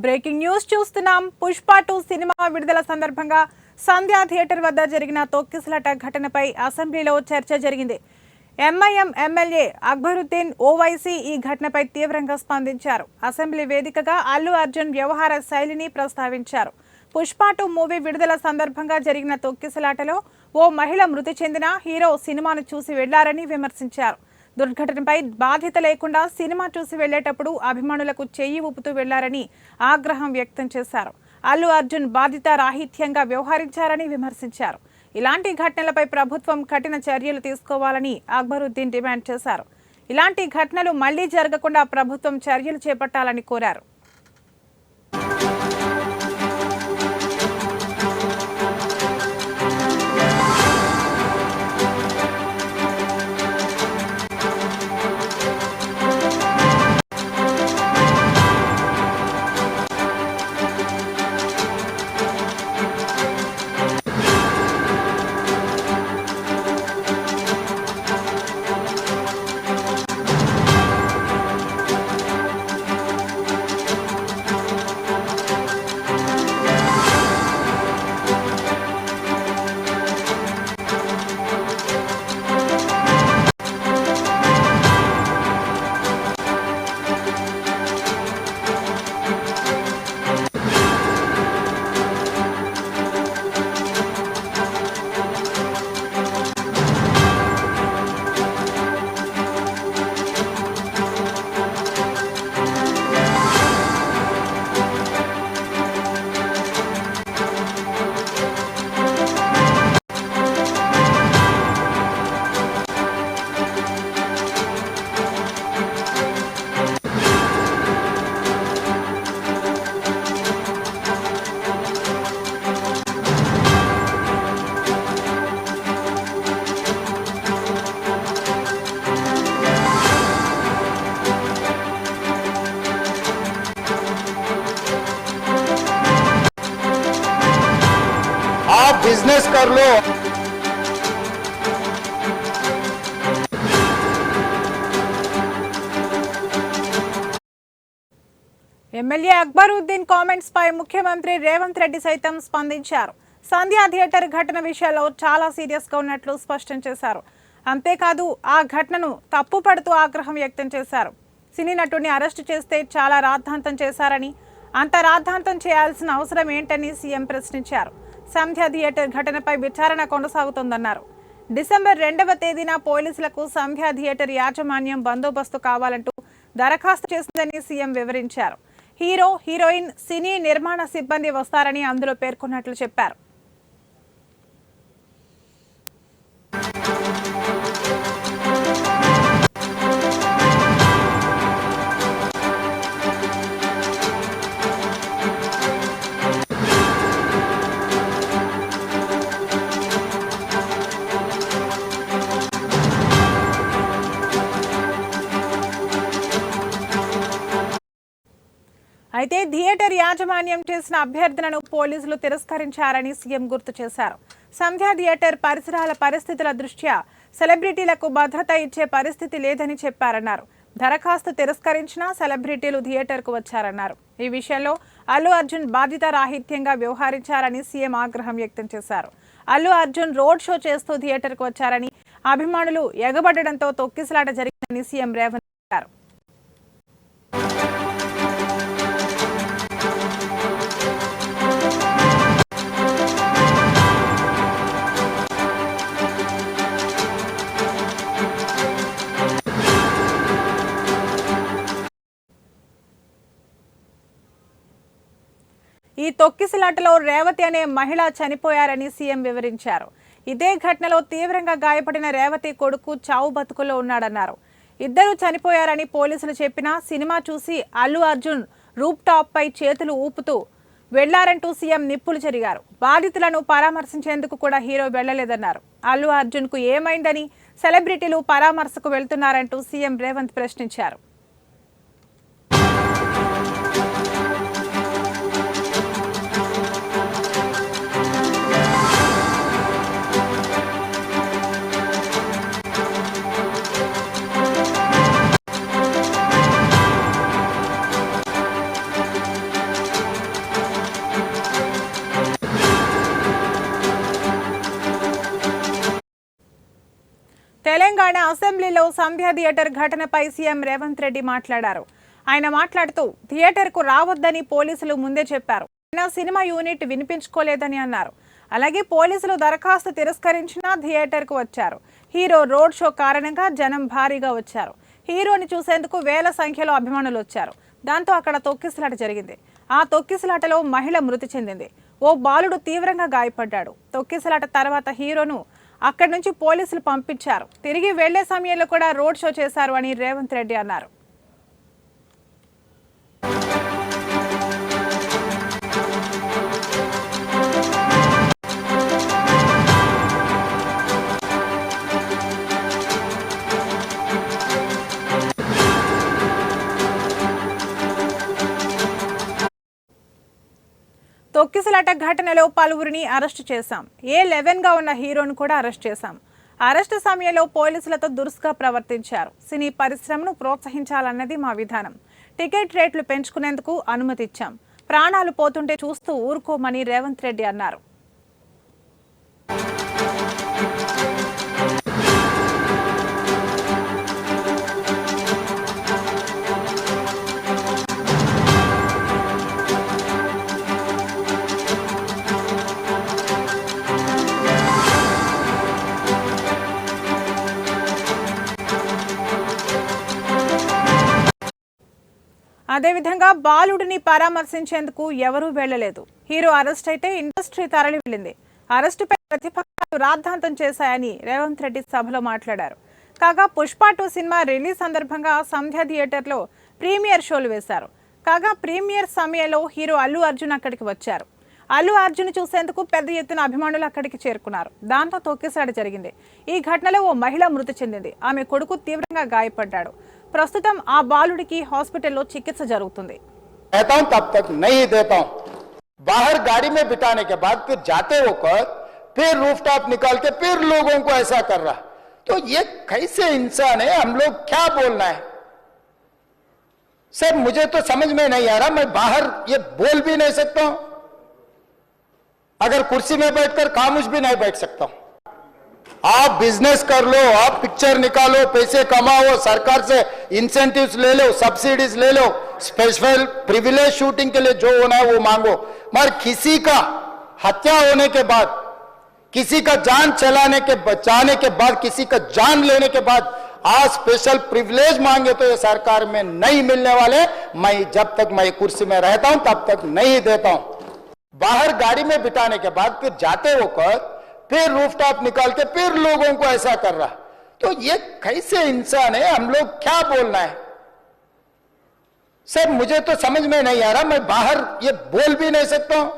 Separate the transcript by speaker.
Speaker 1: Breaking news చూస్తున్నాం. Pushpa 2 cinema విడుదల సందర్భంగా సంధ్యా థియేటర్ వద్ద జరిగిన తొక్కిసలాట ఘటనపై అసెంబ్లీలో చర్చ జరిగింది. ఎంఐఎం ఎమ్మెల్యే అక్బరుద్దీన్ ఓవైసీ ఈ ఘటనపై తీవ్రంగా స్పందించారు. అసెంబ్లీ వేదికగా అల్లు అర్జున్ వ్యవహార శైలిని ప్రస్తావించారు. పుష్ప 2 మూవీ విడుదల సందర్భంగా జరిగిన తొక్కిసలాటలో ఓ మహిళ మృతి చెందిన హీరో సినిమాను చూసి వెళ్లారని విమర్శించారు. దుర్ఘటనపై బాధ్యత లేకుండా సినిమా చూసి వెళ్లేటప్పుడు అభిమానులకు చెయ్యి ఊపుతూ వెళ్లారని ఆగ్రహం వ్యక్తం చేశారు. అల్లు అర్జున్ బాధ్యత రాహిత్యంగా వ్యవహరించారని విమర్శించారు. ఇలాంటి ఘటనలపై ప్రభుత్వం కఠిన చర్యలు తీసుకోవాలని అక్బరుద్దీన్ డిమాండ్ చేశారు. ఇలాంటి ఘటనలు మళ్లీ జరగకుండా ప్రభుత్వం చర్యలు చేపట్టాలని కోరారు.
Speaker 2: बिजनेस कर लो।
Speaker 1: ఎమ్మెల్యే అక్బరుద్దీన్ కామెంట్స్ పై ముఖ్యమంత్రి రేవంత్ రెడ్డి సైతం స్పందించారు. సంధ్యా థియేటర్ ఘటన విషయంలో చాలా సీరియస్ గా ఉన్నట్లు స్పష్టం చేశారు. అంతేకాదు ఆ ఘటనను తప్పుపడుతూ ఆగ్రహం వ్యక్తం చేశారు. సినీ నటుడిని అరెస్టు చేస్తే చాలా రాద్ధాంతం చేశారని, అంత రాద్ధాంతం చేయాల్సిన అవసరం ఏంటని సీఎం ప్రశ్నించారు. సంధ్యా థియేటర్ ఘటనపై విచారణ కొనసాగుతోందన్నారు. డిసెంబర్ 2వ తేదీన పోలీసులకు సంధ్యా థియేటర్ యాజమాన్యం బందోబస్తు కావాలంటూ దరఖాస్తు చేసిందని సీఎం వివరించారు. హీరో, హీరోయిన్, సినీ నిర్మాణ సిబ్బంది వస్తారని అందులో పేర్కొన్నట్లు చెప్పారు. అయితే థియేటర్ యాజమాన్యం చేసిన అభ్యర్థనను పోలీసులు తిరస్కరించారని సీఎం గుర్తు చేశారు. సంధ్యా థియేటర్ పరిసరాల పరిస్థితుల దృష్ట్యా సెలబ్రిటీలకు భద్రత ఇచ్చే పరిస్థితి లేదని చెప్పారన్నారు. దరఖాస్తు తిరస్కరించినా సెలబ్రిటీలు థియేటర్కు వచ్చారన్నారు. ఈ విషయంలో అల్లు అర్జున్ బాధ్యత రాహిత్యంగా వ్యవహరించారని సీఎం ఆగ్రహం వ్యక్తం చేశారు. అల్లు అర్జున్ రోడ్ షో చేస్తూ థియేటర్కు వచ్చారని, అభిమానులు ఎగబడడంతో తొక్కిసలాట జరిగిందని సీఎం రేవంత్ చెప్పారు. ఈ తొక్కిసలాటలో రేవతి అనే మహిళ చనిపోయారని సీఎం వివరించారు. ఇదే ఘటనలో తీవ్రంగా గాయపడిన రేవతి కొడుకు చావు బతుకుల్లో ఉన్నాడన్నారు. ఇద్దరు చనిపోయారని పోలీసులు చెప్పినా సినిమా చూసి అల్లు అర్జున్ రూప్ టాప్ పై చేతులు ఊపుతూ వెళ్లారంటూ సీఎం నిప్పులు చెరిగారు. బాధితులను పరామర్శించేందుకు కూడా హీరో వెళ్లలేదన్నారు. అల్లు అర్జున్ కు ఏమైందని సెలబ్రిటీలు పరామర్శకు వెళ్తున్నారంటూ సీఎం రేవంత్ ప్రశ్నించారు. తెలంగాణ అసెంబ్లీలో సంధ్య థియేటర్ ఘటనపై సీఎం రేవంత్ రెడ్డి మాట్లాడారు. ఆయన మాట్లాడుతూ థియేటర్కు రావద్దని పోలీసులు ముందే చెప్పారు. అయినా సినిమా యూనిట్ వినిపించుకోలేదని అన్నారు. అలాగే పోలీసులు దరఖాస్తు తిరస్కరించినా థియేటర్కు వచ్చారు. హీరో రోడ్ షో కారణంగా జనం భారీగా వచ్చారు. హీరోని చూసేందుకు వేల సంఖ్యలో అభిమానులు వచ్చారు. దాంతో అక్కడ తొక్కిసలాట జరిగింది. ఆ తొక్కిసలాటలో మహిళ మృతి చెందింది. ఓ బాలుడు తీవ్రంగా గాయపడ్డాడు. తొక్కిసలాట తర్వాత హీరోను అక్కడి నుంచి పోలీసులు పంపించారు. తిరిగి వెళ్లే సమయంలో కూడా రోడ్ షో చేశారు అని రేవంత్ రెడ్డి అన్నారు. తొక్కిసలాట ఘటనలో పలువురిని అరెస్టు చేశాం. A11గా ఉన్న హీరోను కూడా అరెస్ట్ చేశాం. అరెస్టు సమయంలో పోలీసులతో దురుసుగా ప్రవర్తించారు. సినీ పరిశ్రమను ప్రోత్సహించాలన్నది మా విధానం. టికెట్ రేట్లు పెంచుకునేందుకు అనుమతి ఇచ్చాం. ప్రాణాలు పోతుంటే చూస్తూ ఊరుకోమని రేవంత్ రెడ్డి అన్నారు. అదేవిధంగా బాలుడిని పరామర్శించేందుకు ఎవరూ వెళ్లలేదు. హీరో అరెస్ట్ అయితే ఇండస్ట్రీ తరలి వెళ్ళింది. అరెస్టుపై ప్రతిపక్షాలు రాద్ధాంతం చేశాయని రేవంత్ రెడ్డి సభలో మాట్లాడారు. కాగా పుష్ప 2 సినిమా రిలీజ్ సందర్భంగా సంధ్య థియేటర్లో ప్రీమియర్ షోలు వేశారు. కాగా ప్రీమియర్ సమయంలో హీరో అల్లు అర్జున్ అక్కడికి వచ్చారు. అల్లు అర్జున్ చూసేందుకు పెద్ద ఎత్తున అభిమానులు అక్కడికి చేరుకున్నారు. దాంతో తొక్కిసలాట జరిగింది. ఈ ఘటనలో ఓ మహిళ మృతి చెందింది. ఆమె కొడుకు తీవ్రంగా గాయపడ్డాడు. ప్రస్తుతం ఆ బాలుడికి హాస్పిటల్లో చికిత్స జరుగుతుంది.
Speaker 2: कहता हूं तब तक नहीं देता हूं. बाहर गाड़ी में बिठाने के बाद फिर जाते होकर फिर रूफटॉप निकाल के फिर लोगों को ऐसा कर रहा, तो ये कैसे इंसान है? हम लोग क्या बोलना है सर? मुझे तो समझ में नहीं आ रहा. मैं बाहर ये बोल भी नहीं सकता हूं. अगर कुर्सी में बैठकर खामोश भी नहीं बैठ सकता हूं. आप बिजनेस कर लो, आप पिक्चर निकालो, पैसे कमाओ, सरकार से इंसेंटिव्स ले लो, सब्सिडीज ले लो, स्पेशल प्रिविलेज शूटिंग के लिए जो होना है वो मांगो. मगर किसी का हत्या होने के बाद, किसी का जान चलाने के बचाने के बाद, किसी का जान लेने के बाद आज स्पेशल प्रिविलेज मांगे तो ये सरकार में नहीं मिलने वाले. मैं जब तक मैं कुर्सी में रहता हूं तब तक नहीं देता हूं. बाहर गाड़ी में बिठाने के बाद फिर जाते होकर फिर रूफटॉप निकाल के फिर लोगों को ऐसा कर रहा, तो ये कैसे इंसान है? हम लोग क्या बोलना है सर? मुझे तो समझ में नहीं आ रहा. मैं बाहर ये बोल भी नहीं सकता हूं.